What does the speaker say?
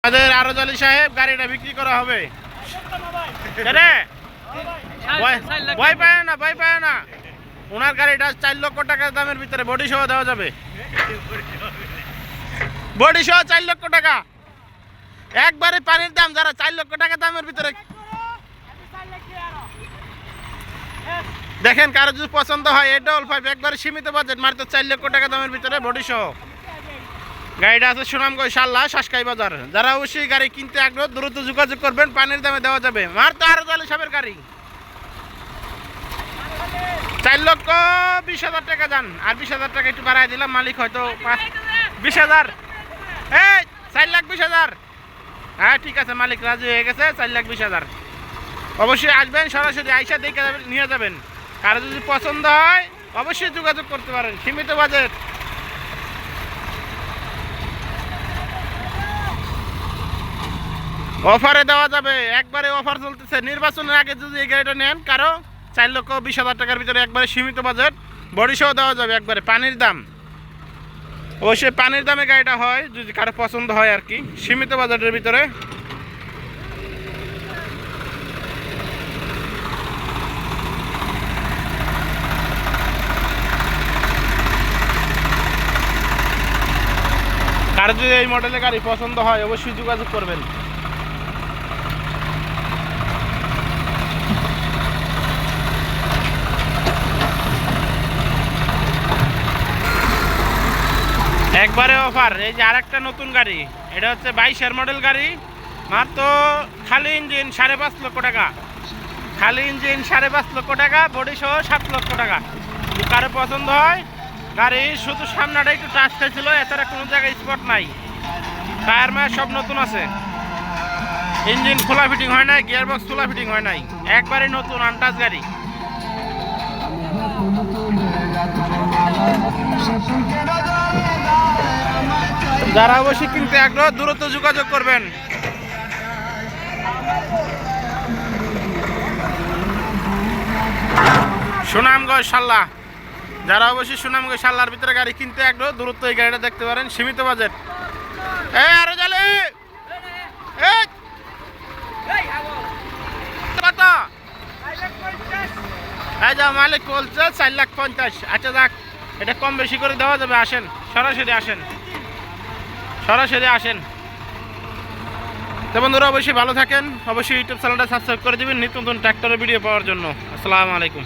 আমাদের আরজ আলী সাহেব গাড়িটা বিক্রি করা হবে। ভয় পায় না ওনার গাড়িটা 4 লক্ষ টাকার দামের ভিতরে বডি সহ দেওয়া যাবে। বডি সহ 4 লক্ষ টাকা একবারে পানির দাম। যারা 4 লক্ষ টাকা দামের ভিতরে দেখেন, কারো যদি পছন্দ হয় A55 একবারে সীমিত বাজেট, মাত্র 4 লক্ষ টাকা দামের ভিতরে বডি সহ গাড়িটা আছে সুনামগঞ্জ শাল্লা শাসকাই বাজার। যারা অবশ্যই গাড়ি কিনতে আগ্রহ দ্রুত যোগাযোগ করবেন, পানির দামে দেওয়া যাবে। মাত্র আরজ আলী সাহেবের গাড়ি 4,20,000 টাকা যান, আর 20,000 টাকা একটু বাড়াই দিলাম, মালিক হয়তো 20,000। এই 4,20,000। হ্যাঁ ঠিক আছে, মালিক রাজি হয়ে গেছে। 4,20,000 অবশ্যই আসবেন, সরাসরি আইসা দেখে নিয়ে যাবেন। কারো যদি পছন্দ হয় অবশ্যই যোগাযোগ করতে পারেন, সীমিত বাজেট। অফারে দেওয়া যাবে, একবারে অফার চলতেছে। নির্বাচনের আগে যদি এই গাড়িটা নেন, কারো 4,20,000 টাকার ভিতরে একবারে সীমিত বাজেট, বডি সহ দেওয়া যাবে, একবারে পানির দাম। অবশ্যই পানির দামে গাড়িটা হয়, যদি কারো পছন্দ হয় আর কি, সীমিত বাজেটের ভিতরে। কারো যদি এই মডেলের গাড়ি পছন্দ হয় অবশ্যই যোগাযোগ করবেন। একবারে অফার। এই যে আরেকটা নতুন গাড়ি, এটা হচ্ছে 22-এর মডেল গাড়ি, মাত্র খালি ইঞ্জিন 5.5 লক্ষ টাকা। খালি ইঞ্জিন 5.5 লক্ষ টাকা, বডি সহ 7 লক্ষ টাকা। কারো পছন্দ হয় গাড়ি, শুধু সামনাটা একটু টাচ খাইছিল, এছাড়া কোনো জায়গায় স্পট নাই। টায়ার মায়ার সব নতুন আছে, ইঞ্জিন খোলা ফিটিং হয় নাই, গিয়ার বক্স খোলা ফিটিং হয় নাই, একবারে নতুন আনটাচ গাড়ি। যারা অবশ্যই কিনতে আগ্রহ দ্রুত যোগাযোগ করবেন। সুনামগঞ্জ শাল্লা, যারা অবশ্যই সুনামগঞ্জ শাল্লার ভিতরে গাড়ি কিনতে আগ্রহ দ্রুত এই গাড়িটা দেখতে পারেন, সীমিত বাজেট। আরো জালে কত? এই যা মালিক বলছে 4,50,000। আচ্ছা যাক, এটা কম বেশি করে দেওয়া যাবে। আসেন, সরাসরি আসেন, সরাসরি আসেন। তো বন্ধুরা অবশ্যই ভালো থাকেন, অবশ্যই ইউটিউব চ্যানেলটা সাবস্ক্রাইব করে দিবেন নিত্য নতুন ট্র্যাক্টরের ভিডিও পাওয়ার জন্য। আসসালামু আলাইকুম।